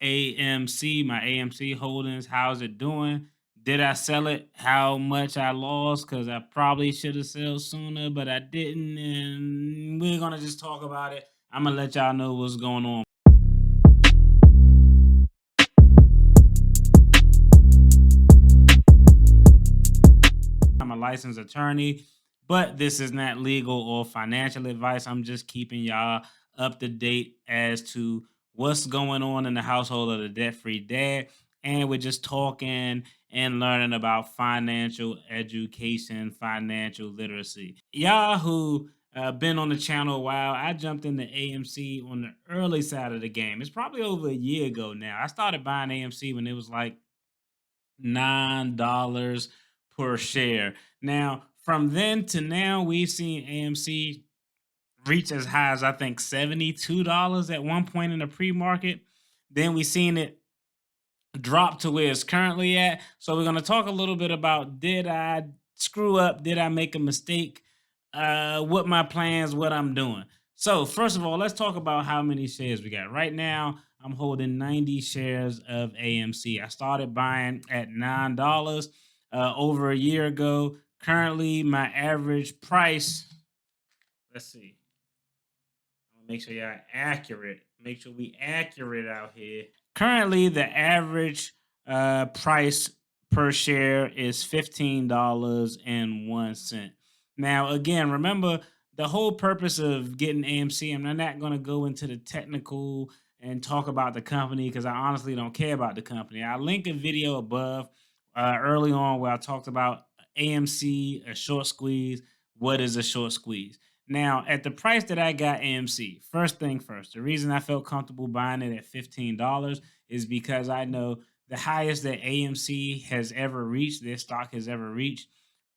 AMC, my AMC holdings. How's it doing? Did I sell it? How much I lost? Because I probably should have sold sooner, but I didn't. And we're going to just talk about it. I'm going to let y'all know what's going on. I'm a licensed attorney, but this is not legal or financial advice. I'm just keeping y'all up to date as to what's going on in the household of the debt free dad. And we're just talking and learning about financial education, financial literacy. Y'all who been on the channel a while, I jumped into AMC on the early side of the game. It's probably over a year ago now. I started buying AMC when it was like $9 per share. Now, from then to now, we've seen AMC reach as high as I think $72 at one point in the pre-market. Then we seen it drop to where it's currently at. So we're going to talk a little bit about, did I screw up? Did I make a mistake? What my plans, what I'm doing. So first of all, let's talk about how many shares we got. Right now, I'm holding 90 shares of AMC. I started buying at $9 over a year ago. Currently, my average price, let's see. Make sure y'all accurate. Make sure we accurate out here. Currently, the average price per share is $15.01. Now, again, remember the whole purpose of getting AMC. I'm not going to go into the technical and talk about the company because I honestly don't care about the company. I'll link a video above early on where I talked about AMC, a short squeeze. What is a short squeeze? Now, at the price that I got AMC, first thing first, the reason I felt comfortable buying it at $15 is because I know the highest that AMC has ever reached, their stock has ever reached,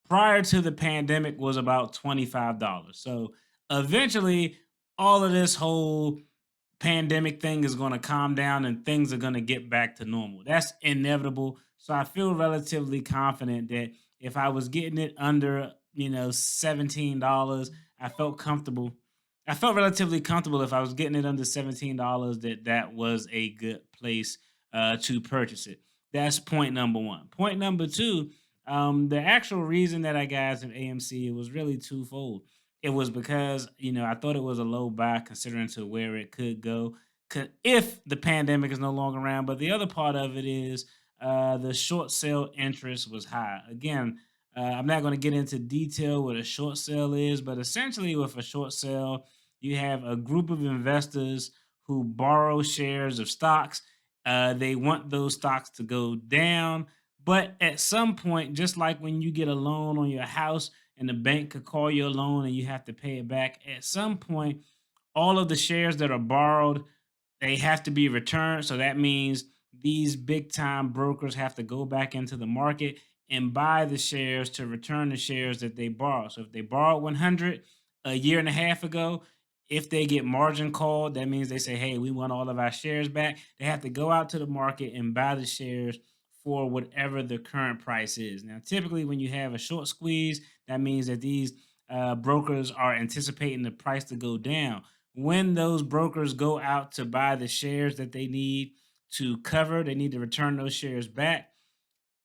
prior to the pandemic was about $25. So eventually, all of this whole pandemic thing is going to calm down and things are going to get back to normal. That's inevitable. So I feel relatively confident that if I was getting it under, $17, I felt comfortable. I felt relatively comfortable if I was getting it under $17 that was a good place to purchase it. That's point number one. Point number two, the actual reason that I got some AMC, it was really twofold. It was because I thought it was a low buy considering to where it could go if the pandemic is no longer around. But the other part of it is the short sale interest was high. Again, I'm not going to get into detail what a short sale is, but essentially with a short sale, you have a group of investors who borrow shares of stocks. They want those stocks to go down, but at some point, just like when you get a loan on your house and the bank could call your loan and you have to pay it back, at some point, all of the shares that are borrowed, they have to be returned. So that means these big time brokers have to go back into the market and buy the shares to return the shares that they borrow. So if they borrowed 100 a year and a half ago, if they get margin called, that means they say, hey, we want all of our shares back. They have to go out to the market and buy the shares for whatever the current price is. Now, typically, when you have a short squeeze, that means that these brokers are anticipating the price to go down. When those brokers go out to buy the shares that they need to cover, they need to return those shares back.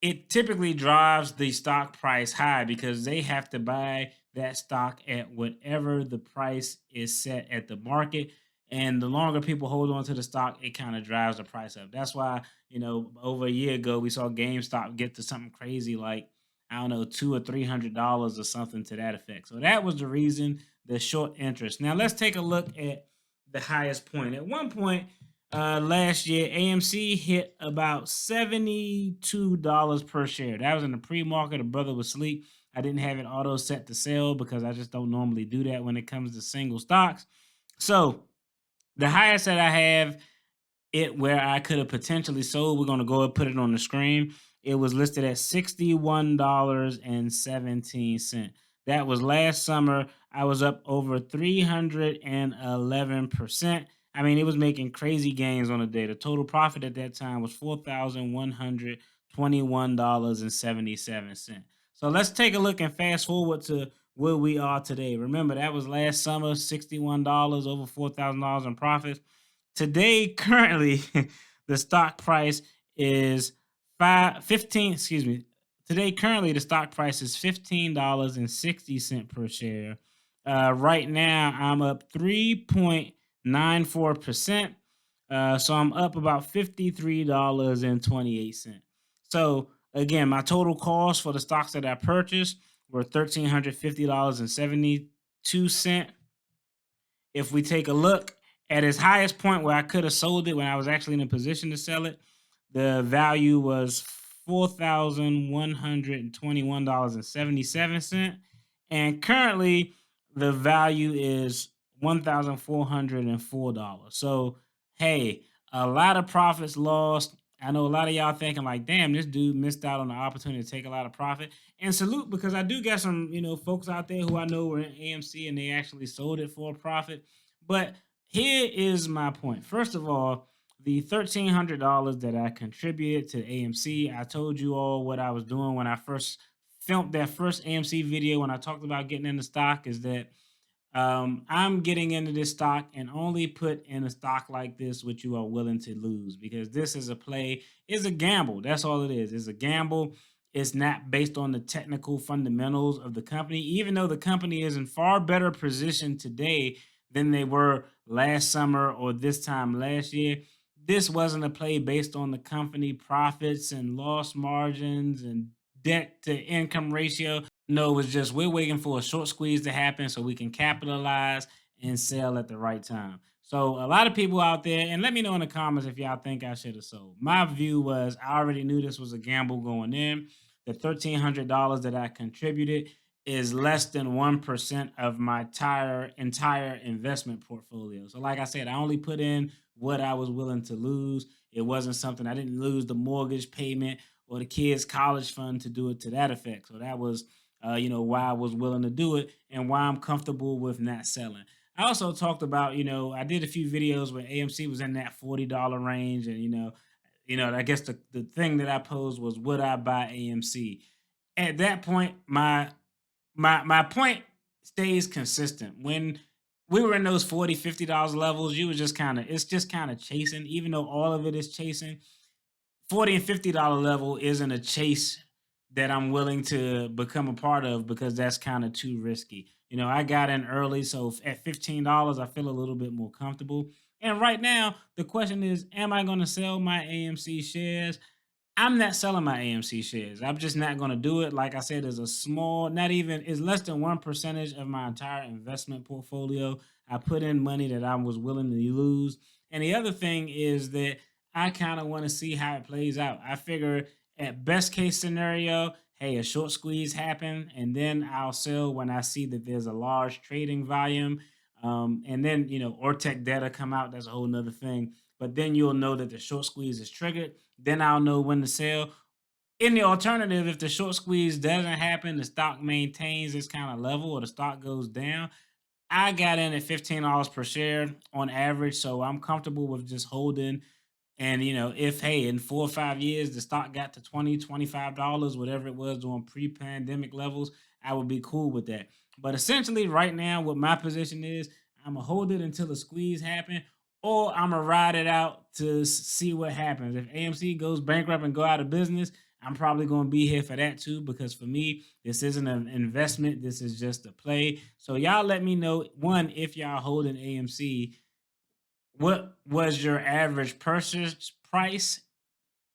It typically drives the stock price high because they have to buy that stock at whatever the price is set at the market. And the longer people hold on to the stock, it kind of drives the price up. That's why, over a year ago, we saw GameStop get to something crazy like, I don't know, $200 or $300 or something to that effect. So that was the reason, the short interest. Now let's take a look at the highest point. At one point, last year, AMC hit about $72 per share. That was in the pre-market. A brother was asleep. I didn't have it auto set to sell because I just don't normally do that when it comes to single stocks. So the highest that I have it where I could have potentially sold, we're going to go and put it on the screen. It was listed at $61.17. That was last summer. I was up over 311%. I mean, it was making crazy gains on the day. The total profit at that time was $4,121.77. So let's take a look and fast forward to where we are today. Remember, that was last summer, $61, over $4,000 in profits. Today, currently, the stock price is 15, excuse me. Today, currently, the stock price is $15.60 per share. Right now, I'm up 3.94%. So I'm up about $53.28. So again, my total cost for the stocks that I purchased were $1,350.72. If we take a look at its highest point where I could have sold it when I was actually in a position to sell it, the value was $4,121.77. And currently, the value is $1,404. So, hey, a lot of profits lost. I know a lot of y'all thinking like, damn, this dude missed out on the opportunity to take a lot of profit. And salute, because I do got some, folks out there who I know were in AMC and they actually sold it for a profit. But here is my point. First of all, the $1,300 that I contributed to AMC, I told you all what I was doing when I first filmed that first AMC video when I talked about getting into stock is that I'm getting into this stock and only put in a stock like this what you are willing to lose, because this is a play, is a gamble. That's all it is. It's a gamble. It's not based on the technical fundamentals of the company, even though the company is in far better position today than they were last summer or this time last year. This wasn't a play based on the company profits and loss margins and debt to income ratio. No, it was just we're waiting for a short squeeze to happen so we can capitalize and sell at the right time. So a lot of people out there, and let me know in the comments if y'all think I should have sold. My view was I already knew this was a gamble going in. The $1,300 that I contributed is less than 1% of my entire investment portfolio. So like I said, I only put in what I was willing to lose. It wasn't something, I didn't lose the mortgage payment or the kids' college fund to do it to that effect. So that was why I was willing to do it and why I'm comfortable with not selling. I also talked about, I did a few videos where AMC was in that $40 range. And, I guess the thing that I posed was, would I buy AMC? At that point, my point stays consistent. When we were in those 40, $50 levels, you was just kind of, it's just kind of chasing, even though all of it is chasing. 40 and $50 level isn't a chase that I'm willing to become a part of, because that's kind of too risky. I got in early, so at $15, I feel a little bit more comfortable. And right now, the question is, am I going to sell my AMC shares? I'm not selling my AMC shares. I'm just not going to do it. Like I said, it's a small, not even, it's less than 1% of my entire investment portfolio. I put in money that I was willing to lose. And the other thing is that I kind of want to see how it plays out. I figure at best case scenario, hey, a short squeeze happen, and then I'll sell when I see that there's a large trading volume. And then, Ortec data come out. That's a whole nother thing. But then you'll know that the short squeeze is triggered. Then I'll know when to sell. In the alternative, if the short squeeze doesn't happen, the stock maintains this kind of level or the stock goes down, I got in at $15 per share on average. So I'm comfortable with just holding. And if, hey, in 4 or 5 years the stock got to 20, $25, whatever it was during pre-pandemic levels, I would be cool with that. But essentially, right now, what my position is, I'm gonna hold it until the squeeze happen, or I'm gonna ride it out to see what happens. If AMC goes bankrupt and go out of business, I'm probably gonna be here for that too, because for me, this isn't an investment. This is just a play. So y'all let me know, one, if y'all holding AMC, what was your average purchase price?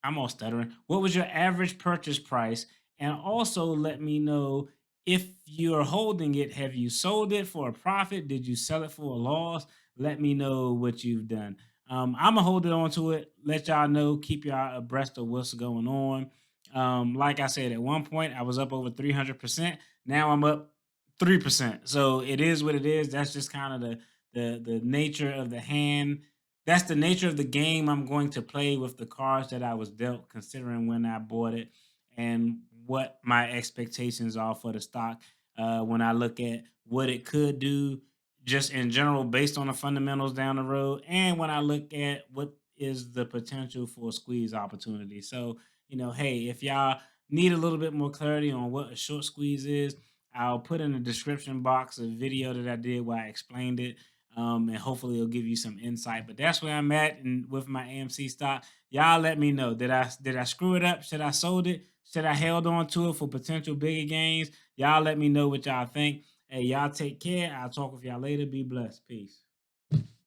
I'm all stuttering. What was your average purchase price? And also let me know, if you're holding it, have you sold it for a profit? Did you sell it for a loss? Let me know what you've done. I'm gonna hold it on to it, let y'all know, keep y'all abreast of what's going on. Like I said, at one point I was up over 300%. Now I'm up 3%. So it is what it is. That's just kind of the nature of the hand. That's the nature of the game I'm going to play with the cards that I was dealt, considering when I bought it and what my expectations are for the stock. When I look at what it could do, just in general, based on the fundamentals down the road, and when I look at what is the potential for a squeeze opportunity. So, hey, if y'all need a little bit more clarity on what a short squeeze is, I'll put in the description box a video that I did where I explained it. and hopefully it'll give you some insight. But that's where I'm at and with my AMC stock. Y'all let me know. Did I screw it up? Should I sold it? Should I held on to it for potential bigger gains? Y'all let me know what y'all think. Hey, y'all take care. I'll talk with y'all later. Be blessed. Peace.